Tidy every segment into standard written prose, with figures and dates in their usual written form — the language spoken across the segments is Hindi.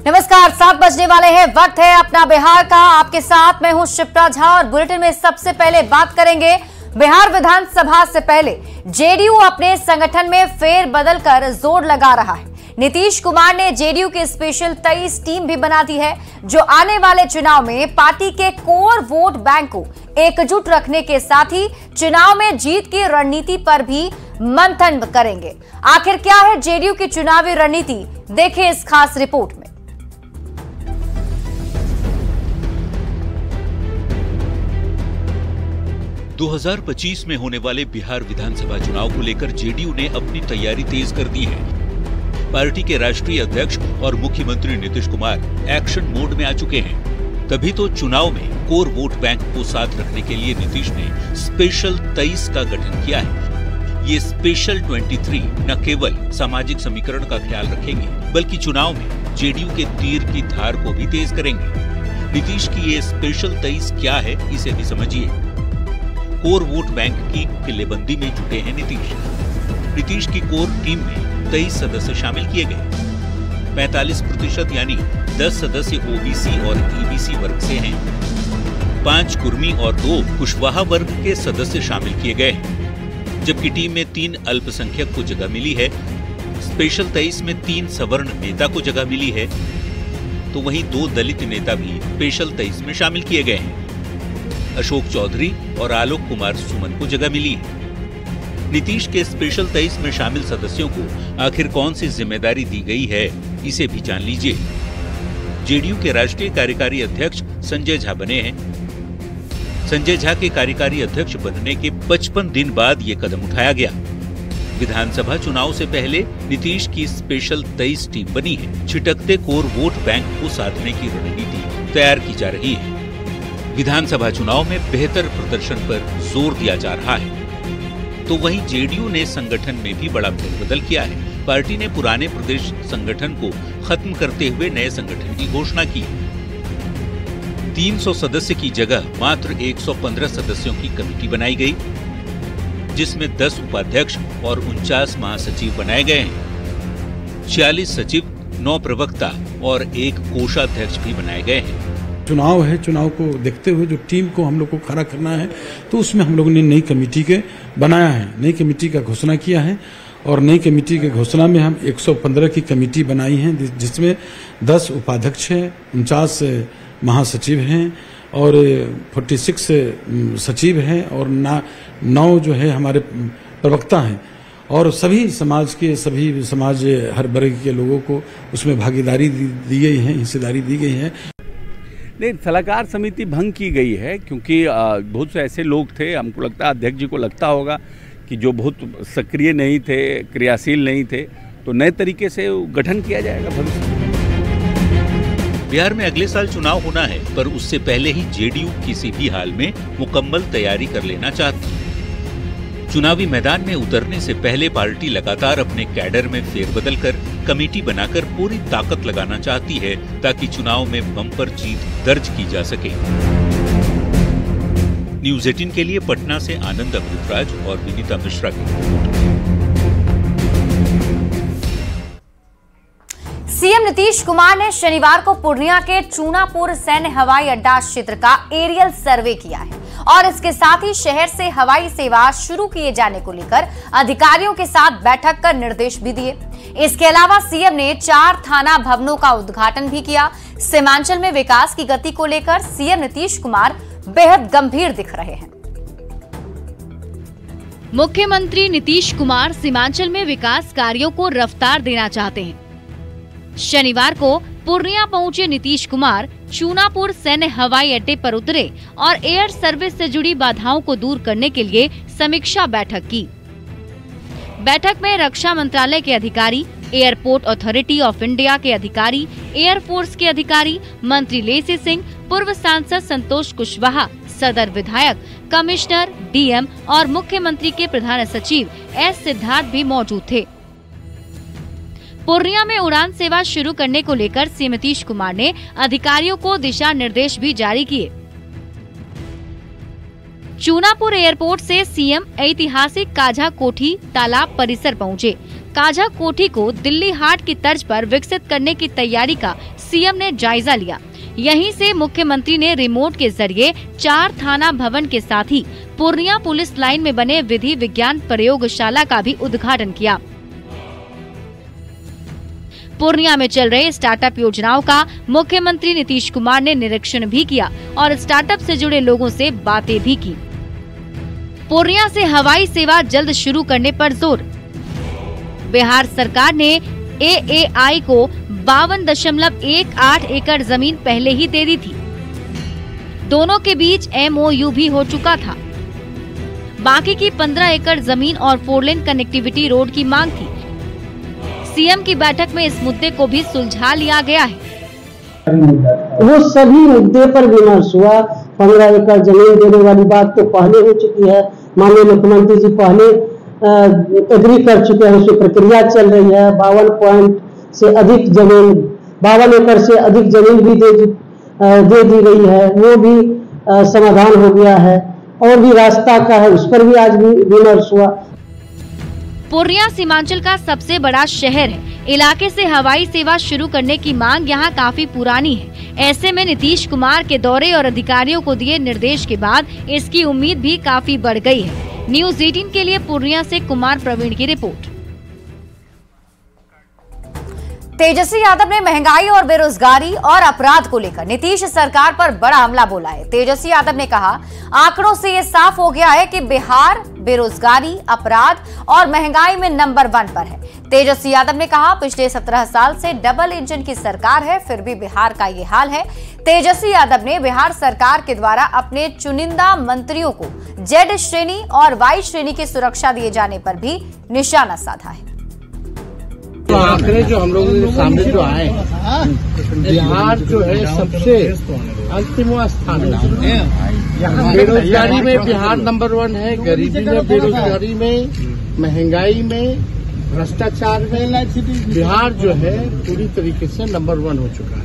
नमस्कार, 7 बजने वाले हैं। वक्त है अपना बिहार का। आपके साथ मैं हूं शिप्रा झा और बुलेटिन में सबसे पहले बात करेंगे बिहार विधानसभा से पहले जेडीयू अपने संगठन में फेरबदल कर जोर लगा रहा है। नीतीश कुमार ने जेडीयू की स्पेशल 23 टीम भी बना दी है, जो आने वाले चुनाव में पार्टी के कोर वोट बैंक को एकजुट रखने के साथ ही चुनाव में जीत की रणनीति पर भी मंथन करेंगे। आखिर क्या है जेडीयू की चुनावी रणनीति, देखिए इस खास रिपोर्ट में। – 2025 में होने वाले बिहार विधानसभा चुनाव को लेकर जेडीयू ने अपनी तैयारी तेज कर दी है। पार्टी के राष्ट्रीय अध्यक्ष और मुख्यमंत्री नीतीश कुमार एक्शन मोड में आ चुके हैं। तभी तो चुनाव में कोर वोट बैंक को साथ रखने के लिए नीतीश ने स्पेशल 23 का गठन किया है। ये स्पेशल 23 न केवल सामाजिक समीकरण का ख्याल रखेंगे, बल्कि चुनाव में जेडीयू के तीर की धार को भी तेज करेंगे। नीतीश की ये स्पेशल 23 क्या है, इसे भी समझिए। कोर वोट बैंक की किलेबंदी में जुटे हैं नीतीश की कोर टीम में 23 सदस्य शामिल किए गए। 45% यानी 10 सदस्य ओबीसी और ईबीसी वर्ग से हैं। 5 कुर्मी और 2 कुशवाहा वर्ग के सदस्य शामिल किए गए, जबकि टीम में 3 अल्पसंख्यक को जगह मिली है। स्पेशल 23 में 3 सवर्ण नेता को जगह मिली है, तो वहीं 2 दलित नेता भी स्पेशल 23 में शामिल किए गए हैं। अशोक चौधरी और आलोक कुमार सुमन को जगह मिली है। नीतीश के स्पेशल 23 में शामिल सदस्यों को आखिर कौन सी जिम्मेदारी दी गई है, इसे भी जान लीजिए। जेडीयू के राष्ट्रीय कार्यकारी अध्यक्ष संजय झा बने हैं। संजय झा के कार्यकारी अध्यक्ष बनने के 55 दिन बाद ये कदम उठाया गया। विधानसभा चुनाव से पहले नीतीश की स्पेशल 23 टीम बनी है। छिटकते कोर वोट बैंक को साधने की रणनीति तैयार की जा रही है। विधानसभा चुनाव में बेहतर प्रदर्शन पर जोर दिया जा रहा है, तो वहीं जेडीयू ने संगठन में भी बड़ा फेरबदल किया है। पार्टी ने पुराने प्रदेश संगठन को खत्म करते हुए नए संगठन की घोषणा की। 300 सदस्य की जगह मात्र 115 सदस्यों की कमेटी बनाई गई, जिसमें 10 उपाध्यक्ष और 49 महासचिव बनाए गए हैं। 46 सचिव, 9 प्रवक्ता और 1 कोषाध्यक्ष भी बनाए गए हैं। चुनाव है, चुनाव को देखते हुए जो टीम को हम लोग को खड़ा करना है, तो उसमें हम लोगों ने नई कमेटी के बनाया है, नई कमेटी का घोषणा किया है। और नई कमेटी के घोषणा में हम 115 की कमेटी बनाई है, जिसमें 10 उपाध्यक्ष हैं, 49 महासचिव हैं और 46 सचिव हैं और 9 जो है हमारे प्रवक्ता हैं। और सभी समाज हर वर्ग के लोगों को उसमें भागीदारी दी गई है, हिस्सेदारी दी गई है। नहीं, सलाहकार समिति भंग की गई है, क्योंकि बहुत से ऐसे लोग थे, हमको लगता है अध्यक्ष जी को लगता होगा कि जो बहुत सक्रिय नहीं थे, क्रियाशील नहीं थे, तो नए तरीके से गठन किया जाएगा भविष्य में। बिहार में अगले साल चुनाव होना है, पर उससे पहले ही जेडीयू किसी भी हाल में मुकम्मल तैयारी कर लेना चाहती है। चुनावी मैदान में उतरने से पहले पार्टी लगातार अपने कैडर में फेरबदल कर कमेटी बनाकर पूरी ताकत लगाना चाहती है, ताकि चुनाव में बम्पर जीत दर्ज की जा सके। न्यूज़ 18 के लिए पटना से आनंद अमृतराज और विनीता मिश्रा की रिपोर्ट। सीएम नीतीश कुमार ने शनिवार को पूर्णिया के चूनापुर सैन्य हवाई अड्डा क्षेत्र का एरियल सर्वे किया है और इसके साथ ही शहर से हवाई सेवा शुरू किए जाने को लेकर अधिकारियों के साथ बैठक कर निर्देश भी दिए। इसके अलावा सीएम ने 4 थाना भवनों का उद्घाटन भी किया। सीमांचल में विकास की गति को लेकर सीएम नीतीश कुमार बेहद गंभीर दिख रहे हैं। मुख्यमंत्री नीतीश कुमार सीमांचल में विकास कार्यों को रफ्तार देना चाहते हैं। शनिवार को पूर्णिया पहुंचे नीतीश कुमार चूनापुर सैन्य हवाई अड्डे पर उतरे और एयर सर्विस से जुड़ी बाधाओं को दूर करने के लिए समीक्षा बैठक की। बैठक में रक्षा मंत्रालय के अधिकारी, एयरपोर्ट अथॉरिटी ऑफ इंडिया के अधिकारी, एयरफोर्स के अधिकारी, मंत्री लेसी सिंह, पूर्व सांसद संतोष कुशवाहा, सदर विधायक, कमिश्नर, डीएम और मुख्यमंत्री के प्रधान सचिव एस सिद्धार्थ भी मौजूद थे। पूर्णिया में उड़ान सेवा शुरू करने को लेकर सीएम नीतीश कुमार ने अधिकारियों को दिशा निर्देश भी जारी किए। चूनापुर एयरपोर्ट से सीएम ऐतिहासिक काझा कोठी तालाब परिसर पहुंचे। काझा कोठी को दिल्ली हाट की तर्ज पर विकसित करने की तैयारी का सीएम ने जायजा लिया। यहीं से मुख्यमंत्री ने रिमोट के जरिए 4 थाना भवन के साथ ही पूर्णिया पुलिस लाइन में बने विधि विज्ञान प्रयोगशाला का भी उद्घाटन किया। पूर्णिया में चल रहे स्टार्टअप योजनाओं का मुख्यमंत्री नीतीश कुमार ने निरीक्षण भी किया और स्टार्टअप से जुड़े लोगों से बातें भी की। पूर्णिया से हवाई सेवा जल्द शुरू करने पर जोर। बिहार सरकार ने AAI को 52.18 एकड़ जमीन पहले ही दे दी थी। दोनों के बीच MOU भी हो चुका था। बाकी की 15 एकड़ जमीन और 4 लेन कनेक्टिविटी रोड की मांग थी। सीएम की बैठक में इस मुद्दे को भी सुलझा लिया गया है। वो सभी मुद्दे पर विमर्श हुआ। 15 एकड़ जमीन देने वाली बात तो पहले हो चुकी है, माननीय मुख्यमंत्री जी पहले एग्री कर चुके हैं, उसकी प्रक्रिया चल रही है। 52 से अधिक जमीन, 52 एकड़ से अधिक जमीन भी दे दी गई है, वो भी समाधान हो गया है। और भी रास्ता का है, उस पर भी आज भी विमर्श हुआ। पूर्णिया सीमांचल का सबसे बड़ा शहर है। इलाके से हवाई सेवा शुरू करने की मांग यहाँ काफी पुरानी है। ऐसे में नीतीश कुमार के दौरे और अधिकारियों को दिए निर्देश के बाद इसकी उम्मीद भी काफी बढ़ गई है। न्यूज़ 18 के लिए पूर्णिया से कुमार प्रवीण की रिपोर्ट। तेजस्वी यादव ने महंगाई और बेरोजगारी और अपराध को लेकर नीतीश सरकार पर बड़ा हमला बोला है। तेजस्वी यादव ने कहा, आंकड़ों से ये साफ हो गया है कि बिहार बेरोजगारी, अपराध और महंगाई में नंबर 1 पर है। तेजस्वी यादव ने कहा, पिछले 17 साल से डबल इंजन की सरकार है, फिर भी बिहार का ये हाल है। तेजस्वी यादव ने बिहार सरकार के द्वारा अपने चुनिंदा मंत्रियों को Z श्रेणी और Y श्रेणी की सुरक्षा दिए जाने पर भी निशाना साधा है। आंकड़े जो हम लोगों के सामने जो आए हैं, बिहार जो है सबसे अंतिम स्थान है। यहाँ बेरोजगारी में बिहार नंबर 1 है, गरीबी में, बेरोजगारी में, महंगाई में, भ्रष्टाचार में बिहार जो है पूरी तरीके से नंबर 1 हो चुका है।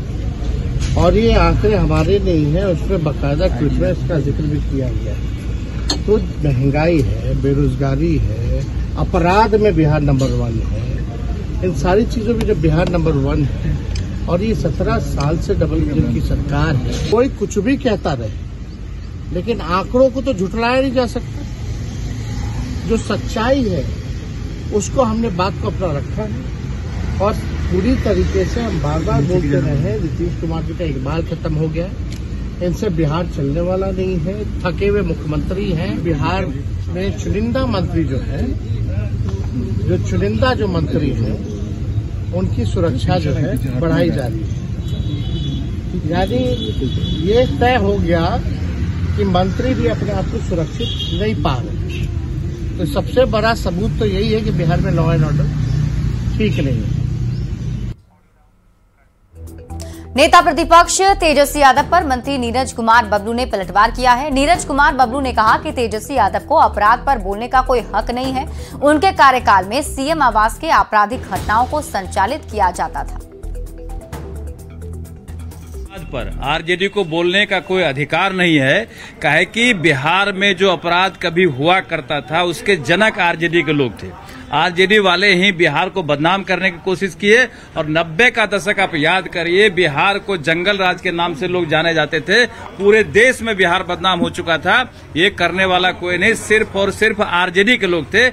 और ये आंकड़े हमारे नहीं है, उसमें बाकायदा ट्वीट में इसका जिक्र भी किया गया है। तो महंगाई है, बेरोजगारी है, अपराध में बिहार नंबर 1 है। इन सारी चीजों में जब बिहार नंबर 1 है और ये 17 साल से डबल इंजन की सरकार है, कोई कुछ भी कहता रहे, लेकिन आंकड़ों को तो झुठलाया नहीं जा सकता। जो सच्चाई है उसको हमने बात को अपना रखा है और पूरी तरीके से हम बार बार बोलते रहे हैं, नीतीश कुमार जी का इकबाल खत्म हो गया, इनसे बिहार चलने वाला नहीं है। थके हुए मुख्यमंत्री हैं। बिहार में चुनिंदा मंत्री जो है, जो चुनिंदा जो मंत्री हैं, उनकी सुरक्षा जो है बढ़ाई जा रही है। यानी ये तय हो गया कि मंत्री भी अपने आप को सुरक्षित नहीं पा रहे। तो सबसे बड़ा सबूत तो यही है कि बिहार में लॉ एंड ऑर्डर ठीक नहीं है। नेता प्रतिपक्ष तेजस्वी यादव पर मंत्री नीरज कुमार बबलू ने पलटवार किया है। नीरज कुमार बबलू ने कहा कि तेजस्वी यादव को अपराध पर बोलने का कोई हक नहीं है। उनके कार्यकाल में सीएम आवास के आपराधिक घटनाओं को संचालित किया जाता था। पर आरजेडी को बोलने का कोई अधिकार नहीं है, काहे कि बिहार में जो अपराध कभी हुआ करता था उसके जनक आरजेडी के लोग थे। आरजेडी वाले ही बिहार को बदनाम करने की कोशिश किए और 90 का दशक आप याद करिए, बिहार को जंगल राज के नाम से लोग जाने जाते थे। पूरे देश में बिहार बदनाम हो चुका था। ये करने वाला कोई नहीं, सिर्फ और सिर्फ आरजेडी के लोग थे।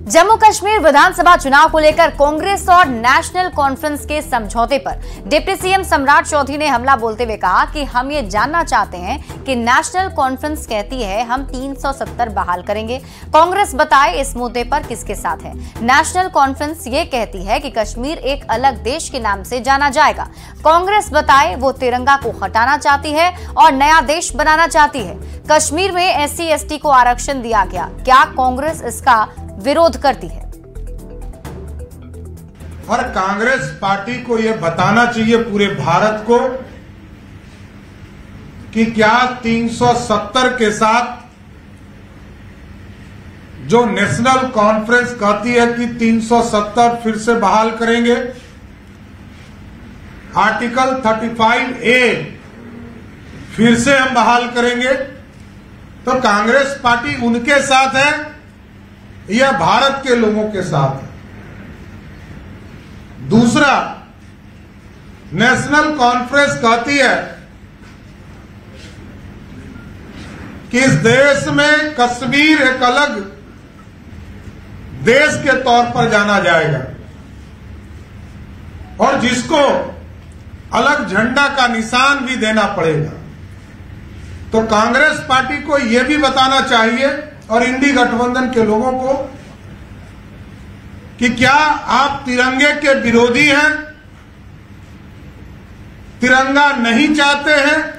जम्मू कश्मीर विधानसभा चुनाव को लेकर कांग्रेस और नेशनल कॉन्फ्रेंस के समझौते पर डिप्टी सीएम सम्राट चौधरी ने हमला बोलते हुए कहा कि हम ये जानना चाहते हैं कि नेशनल कॉन्फ्रेंस कहती है हम 370 बहाल करेंगे, कांग्रेस बताए इस मुद्दे पर किसके साथ है। नेशनल कॉन्फ्रेंस ये कहती है कि कश्मीर एक अलग देश के नाम से जाना जाएगा, कांग्रेस बताए वो तिरंगा को हटाना चाहती है और नया देश बनाना चाहती है। कश्मीर में SC/ST को आरक्षण दिया गया, क्या कांग्रेस इसका विरोध करती है? और कांग्रेस पार्टी को यह बताना चाहिए पूरे भारत को कि क्या 370 के साथ जो नेशनल कॉन्फ्रेंस कहती है कि 370 फिर से बहाल करेंगे, आर्टिकल 35A फिर से हम बहाल करेंगे, तो कांग्रेस पार्टी उनके साथ है या भारत के लोगों के साथ है? दूसरा, नेशनल कॉन्फ्रेंस कहती है कि इस देश में कश्मीर एक अलग देश के तौर पर जाना जाएगा और जिसको अलग झंडा का निशान भी देना पड़ेगा। तो कांग्रेस पार्टी को यह भी बताना चाहिए और इंडी गठबंधन के लोगों को कि क्या आप तिरंगे के विरोधी हैं, तिरंगा नहीं चाहते हैं।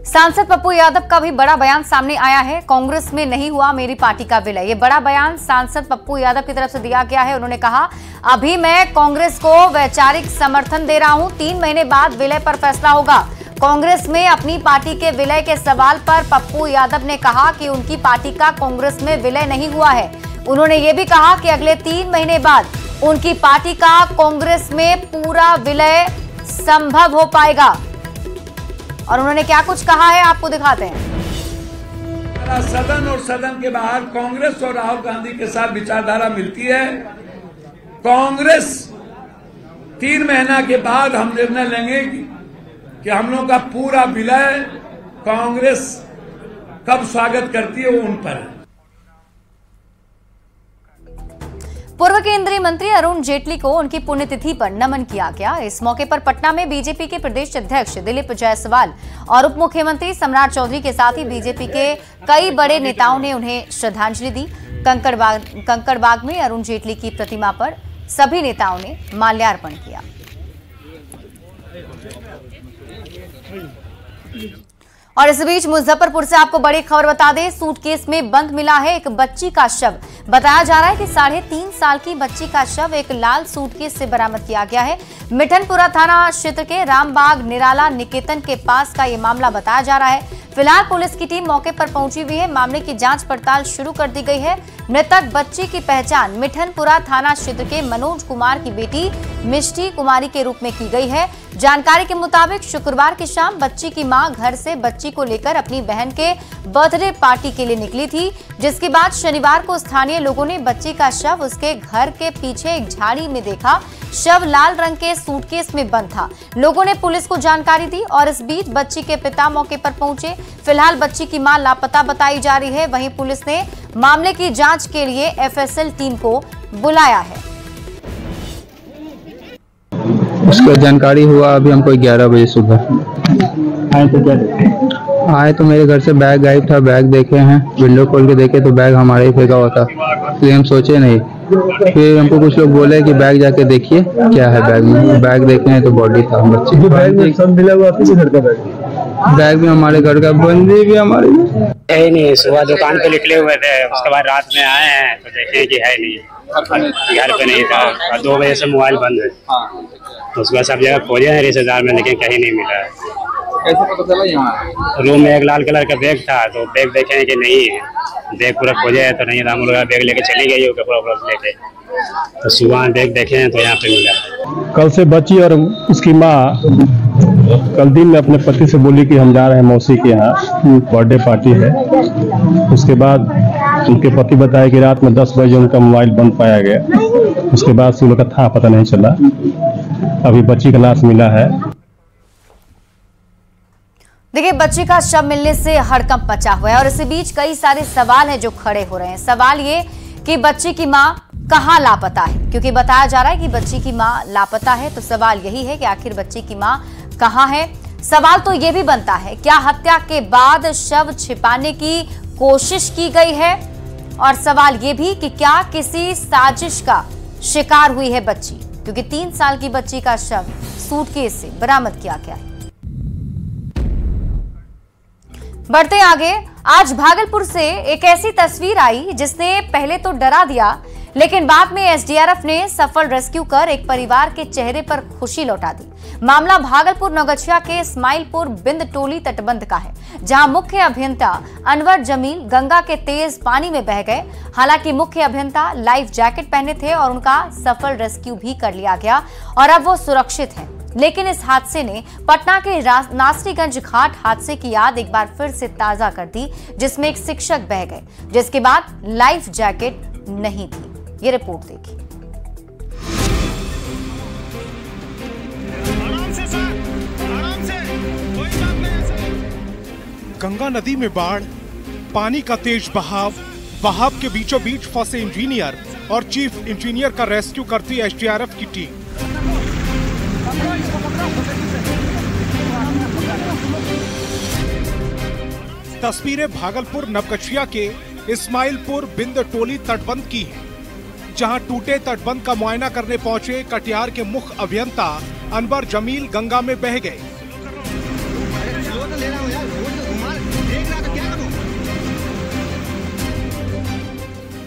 सांसद पप्पू यादव का भी बड़ा बयान सामने आया है। कांग्रेस में नहीं हुआ मेरी पार्टी का विलय, ये बड़ा बयान सांसद पप्पू यादव की तरफ से दिया गया है। उन्होंने कहा, अभी मैं कांग्रेस को वैचारिक समर्थन दे रहा हूं, 3 महीने बाद विलय पर फैसला होगा। कांग्रेस में अपनी पार्टी के विलय के सवाल पर पप्पू यादव ने कहा कि उनकी पार्टी का कांग्रेस में विलय नहीं हुआ है। उन्होंने ये भी कहा कि अगले 3 महीने बाद उनकी पार्टी का कांग्रेस में पूरा विलय संभव हो पाएगा। और उन्होंने क्या कुछ कहा है आपको दिखाते हैं। सदन और सदन के बाहर कांग्रेस और राहुल गांधी के साथ विचारधारा मिलती है। कांग्रेस 3 महीना के बाद हम निर्णय लेंगे कि हम लोग का पूरा विलय कांग्रेस कब स्वागत करती है, वो उन पर है। पूर्व केंद्रीय मंत्री अरुण जेटली को उनकी पुण्यतिथि पर नमन किया गया। इस मौके पर पटना में बीजेपी के प्रदेश अध्यक्ष दिलीप जायसवाल और उप मुख्यमंत्री सम्राट चौधरी के साथ ही बीजेपी के कई बड़े नेताओं ने उन्हें श्रद्धांजलि दी। कंकड़बाग में अरुण जेटली की प्रतिमा पर सभी नेताओं ने माल्यार्पण किया। और इस बीच मुजफ्फरपुर से आपको बड़ी खबर बता दें, सूटकेस में बंद मिला है एक बच्ची का शव। बताया जा रहा है कि 3.5 साल की बच्ची का शव एक लाल सूटकेस से बरामद किया गया है। मिठनपुरा थाना क्षेत्र के रामबाग निराला निकेतन के पास का ये मामला बताया जा रहा है। फिलहाल पुलिस की टीम मौके पर पहुंची हुई है। मामले की जांच पड़ताल शुरू कर दी गई है। मृतक बच्ची की पहचान मिठनपुरा थाना क्षेत्र के मनोज कुमार की बेटी मिष्टी कुमारी के रूप में की गई है। जानकारी के मुताबिक शुक्रवार की शाम बच्ची की मां घर से बच्ची को लेकर अपनी बहन के बर्थडे पार्टी के लिए निकली थी, जिसके बाद शनिवार को स्थानीय लोगों ने बच्ची का शव उसके घर के पीछे एक झाड़ी में देखा। शव लाल रंग के सूटकेस में बंद था। लोगों ने पुलिस को जानकारी दी और इस बीच बच्ची के पिता मौके पर पहुंचे। फिलहाल बच्ची की मां लापता बताई जा रही है। वहीं पुलिस ने मामले की जांच के लिए एफएसएल टीम को बुलाया है। उसका जानकारी हुआ अभी हमको 11 बजे सुबह आए तो मेरे घर से बैग गायब था। बैग देखे हैं, विंडो खोल के देखे तो बैग हमारे ही फेंका हुआ था, इसलिए हम सोचे नहीं। फिर हमको कुछ लोग बोले कि बैग जाके देखिए क्या है बैग में। बैग देखे हैं तो बॉडी था बच्चे की। बैग भी हमारे घर का, बंदी भी हमारे। है नहीं, सुबह दुकान पे निकले हुए थे, उसके बाद रात में आए हैं तो देखे कि है नहीं, घर पे नहीं था। 2 बजे से मोबाइल बंद है, तो उसके बाद सब जगह खोजे हैं रिश्तेदार में, लेकिन कहीं नहीं मिला है। कैसे पता चला? यहाँ रूम में एक लाल कलर का बैग था, तो बैग देखे हैं कि नहीं है। बैग पूरा खोजे है तो नहीं, राम लोग बैग लेके चली गई हो कपड़ा लेके, तो सुबह बैग देखे हैं तो यहाँ पे मिला। कल से बच्ची और उसकी माँ कल दिन में अपने पति से बोली कि हम जा रहे हैं मौसी के यहाँ, बर्थडे पार्टी है। उसके बाद उनके पति बताया कि रात में 10 बजे उनका मोबाइल बंद पाया गया। उसके बाद से उनका था पता नहीं चला। अभी बच्ची का लाश मिला है। देखिए, बच्ची का शव मिलने से हड़कंप मचा हुआ है और इसी बीच कई सारे सवाल हैं जो खड़े हो रहे हैं। सवाल ये कि बच्ची की मां कहां लापता है, क्योंकि बताया जा रहा है कि बच्ची की मां लापता है। तो सवाल यही है कि आखिर बच्ची की मां कहां है। सवाल तो ये भी बनता है, क्या हत्या के बाद शव छिपाने की कोशिश की गई है, और सवाल ये भी कि क्या किसी साजिश का शिकार हुई है बच्ची, क्योंकि 3 साल की बच्ची का शव सूटकेस से बरामद किया गया है। बढ़ते आगे, आज भागलपुर से एक ऐसी तस्वीर आई जिसने पहले तो डरा दिया, लेकिन बाद में एसडीआरएफ ने सफल रेस्क्यू कर एक परिवार के चेहरे पर खुशी लौटा दी। मामला भागलपुर नौगछिया के इस्माइलपुर बिंद टोली तटबंध का है, जहां मुख्य अभियंता अनवर जमील गंगा के तेज पानी में बह गए। हालांकि मुख्य अभियंता लाइफ जैकेट पहने थे और उनका सफल रेस्क्यू भी कर लिया गया और अब वो सुरक्षित हैं। लेकिन इस हादसे ने पटना के नासरीगंज घाट हादसे की याद एक बार फिर से ताजा कर दी, जिसमें एक शिक्षक बह गए, जिसके बाद लाइफ जैकेट नहीं थी। ये रिपोर्ट देखिए। गंगा नदी में बाढ़, पानी का तेज बहाव के बीचों बीच फंसे इंजीनियर और चीफ इंजीनियर का रेस्क्यू करती एसडीआरएफ की टीम। तस्वीरें भागलपुर नवगछिया के इस्माइलपुर बिंद टोली तटबंध की हैं, जहां टूटे तटबंध का मुआयना करने पहुंचे कटिहार के मुख्य अभियंता अनवर जमील गंगा में बह गए।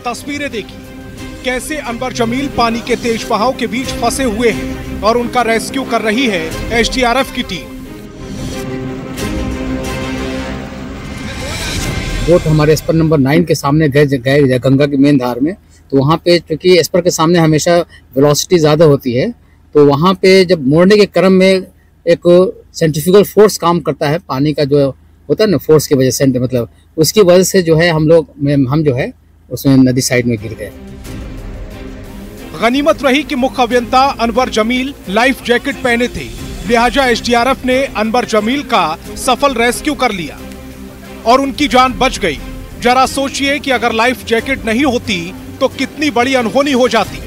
तस्वीरें देखिए कैसे अनवर जमील पानी के तेज बहाव के बीच फंसे हुए हैं और उनका रेस्क्यू कर रही है एसडीआरएफ की टीम। बोट हमारे एस्पर नंबर 9 के सामने गए गंगा की मेन धार में, तो वहाँ पे क्योंकि एस्पर के सामने हमेशा वेलोसिटी ज़्यादा होती है, तो वहाँ पे जब मोड़ने के क्रम में एक सेंट्रीफ्यूगल फोर्स काम करता है, पानी का जो होता है ना फोर्स की वजह से, मतलब उसकी वजह से जो है हम जो है उसमें नदी साइड में गिर गए। गनीमत रही कि मुख्य अभियंता अनवर जमील लाइफ जैकेट पहने थे, लिहाजा एसडीआरएफ ने अनवर जमील का सफल रेस्क्यू कर लिया और उनकी जान बच गई। जरा सोचिए कि अगर लाइफ जैकेट नहीं होती तो कितनी बड़ी अनहोनी हो जाती।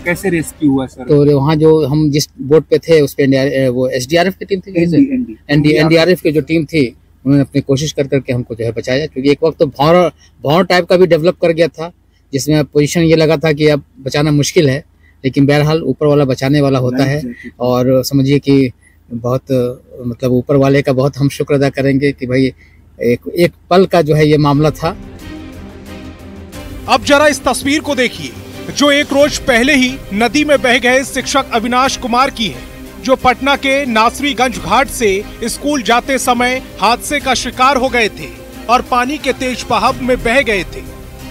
कैसे रेस्क्यू हुआ सर? तो वहाँ जो हम जिस बोट पे थे उस पे वो एसडीआरएफ की टीम थी, एनडीआरएफ की जो टीम थी, उन्होंने अपनी कोशिश कर करके हमको जो है बचाया, क्योंकि एक वक्त तो भौर टाइप का भी डेवलप कर गया था, जिसमें पोजीशन ये लगा था कि अब बचाना मुश्किल है, लेकिन बहरहाल ऊपर वाला बचाने वाला होता है। और समझिए कि बहुत मतलब ऊपर वाले का बहुत हम शुक्र अदा करेंगे कि भाई एक पल का जो है ये मामला था। अब जरा इस तस्वीर को देखिए जो एक रोज पहले ही नदी में बह गए शिक्षक अविनाश कुमार की है, जो पटना के नासरीगंज घाट से स्कूल जाते समय हादसे का शिकार हो गए थे और पानी के तेज बहाव में बह गए थे।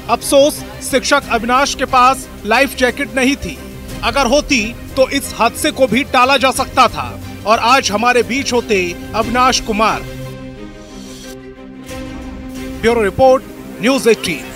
अफसोस शिक्षक अविनाश के पास लाइफ जैकेट नहीं थी, अगर होती तो इस हादसे को भी टाला जा सकता था और आज हमारे बीच होते Avinash Kumar. Bureau report, news 18।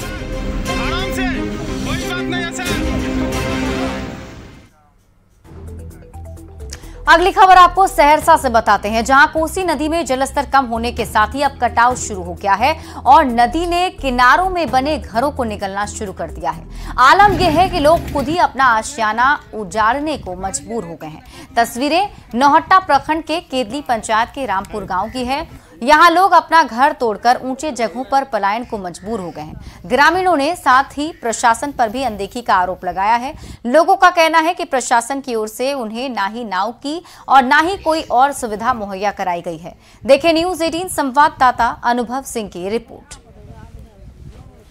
अगली खबर आपको सहरसा से बताते हैं, जहां कोसी नदी में जलस्तर कम होने के साथ ही अब कटाव शुरू हो गया है और नदी ने किनारों में बने घरों को निकलना शुरू कर दिया है। आलम यह है कि लोग खुद ही अपना आशियाना उजाड़ने को मजबूर हो गए हैं। तस्वीरें नौहट्टा प्रखंड के केदली पंचायत के रामपुर गांव की है। यहाँ लोग अपना घर तोड़कर ऊंचे जगहों पर पलायन को मजबूर हो गए हैं। ग्रामीणों ने साथ ही प्रशासन पर भी अनदेखी का आरोप लगाया है। लोगों का कहना है कि प्रशासन की ओर से उन्हें ना ही नाव की और ना ही कोई और सुविधा मुहैया कराई गई है। देखें न्यूज़ 18 संवाददाता अनुभव सिंह की रिपोर्ट।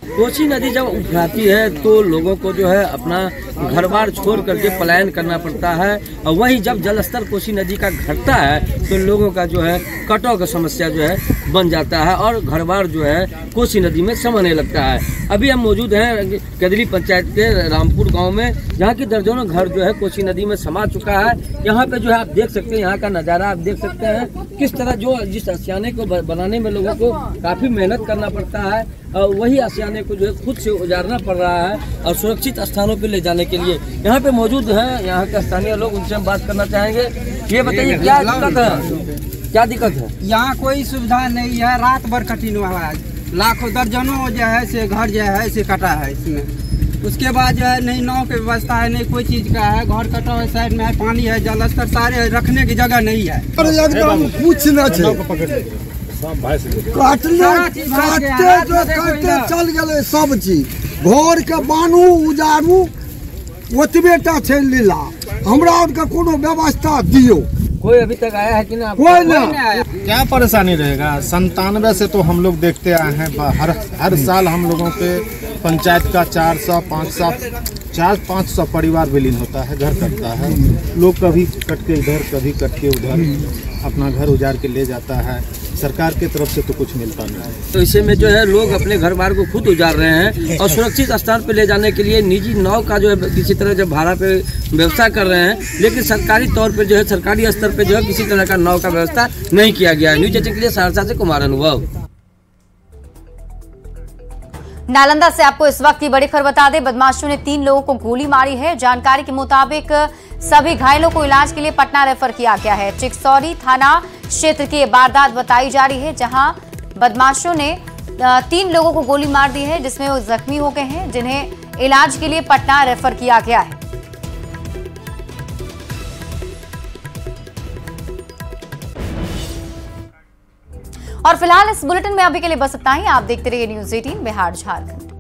कोसी नदी जब उभराती है तो लोगों को जो है अपना घर बार छोड़ करके पलायन करना पड़ता है, और वहीं जब जलस्तर कोसी नदी का घटता है तो लोगों का जो है कटाव का समस्या जो है बन जाता है और घर बार जो है कोसी नदी में समाने लगता है। अभी हम मौजूद हैं केदली पंचायत के रामपुर गांव में, जहां की दर्जनों घर जो है कोसी नदी में समा चुका है। यहाँ पे जो है आप देख सकते हैं, यहाँ का नज़ारा आप देख सकते हैं किस तरह जिस आशियाने को बनाने में लोगों को काफ़ी मेहनत करना पड़ता है, और वही आशियाने को जो है खुद से उजारना पड़ रहा है और सुरक्षित स्थानों पर ले जाने के लिए यहाँ पे मौजूद हैं यहाँ के स्थानीय लोग, उनसे हम बात करना चाहेंगे। ये बताइए क्या दिक्कत है? क्या दिक्कत है? यहाँ कोई सुविधा नहीं है, रात भर कठिन हुआ है, लाखों दर्जनों जो है से घर जो है से कटा है इसमें। उसके बाद जो है नहीं नाव की व्यवस्था है, नहीं कोई चीज का है, घर कटा है, साइड में पानी है, जलस्तर सारे रखने की जगह नहीं है। एकदम कुछ न काटते चल गए सब चीज, घर के बानू उजारू ओतबेटा छै लीला, हमरा और का कोनो व्यवस्था दियो। कोई अभी तक आया है कि ना? कोई नहीं आया। क्या परेशानी रहेगा? 97 से तो हम लोग देखते आए हैं, हर साल हम लोगों के पंचायत का 400-500 परिवार विलीन होता है, घर कटता है, लोग कभी कट के इधर कभी कट के उधर अपना घर उजाड़ के ले जाता है। सरकार की तरफ से तो कुछ मिलता नहीं है। तो इसे में जो है लोग अपने घर बार को खुद उजाड़ रहे हैं और सुरक्षित स्थान पर ले जाने के लिए निजी नाव का जो है किसी तरह जो भाड़ा पे व्यवस्था कर रहे हैं, लेकिन सरकारी तौर पे जो है सरकारी स्तर पे जो है किसी तरह का नाव का व्यवस्था नहीं किया गया है। न्यूज़ 18 के लिए सहरसा से कुमार अनुभव। नालंदा से आपको इस वक्त की बड़ी खबर बता दें, बदमाशों ने 3 लोगों को गोली मारी है। जानकारी के मुताबिक सभी घायलों को इलाज के लिए पटना रेफर किया गया है। चिकसौरी थाना क्षेत्र की वारदात बताई जा रही है, जहां बदमाशों ने 3 लोगों को गोली मार दी है, जिसमें वो जख्मी हो गए हैं, जिन्हें इलाज के लिए पटना रेफर किया गया है। और फिलहाल इस बुलेटिन में अभी के लिए बस इतना ही। आप देखते रहिए न्यूज़ 18 बिहार झारखंड।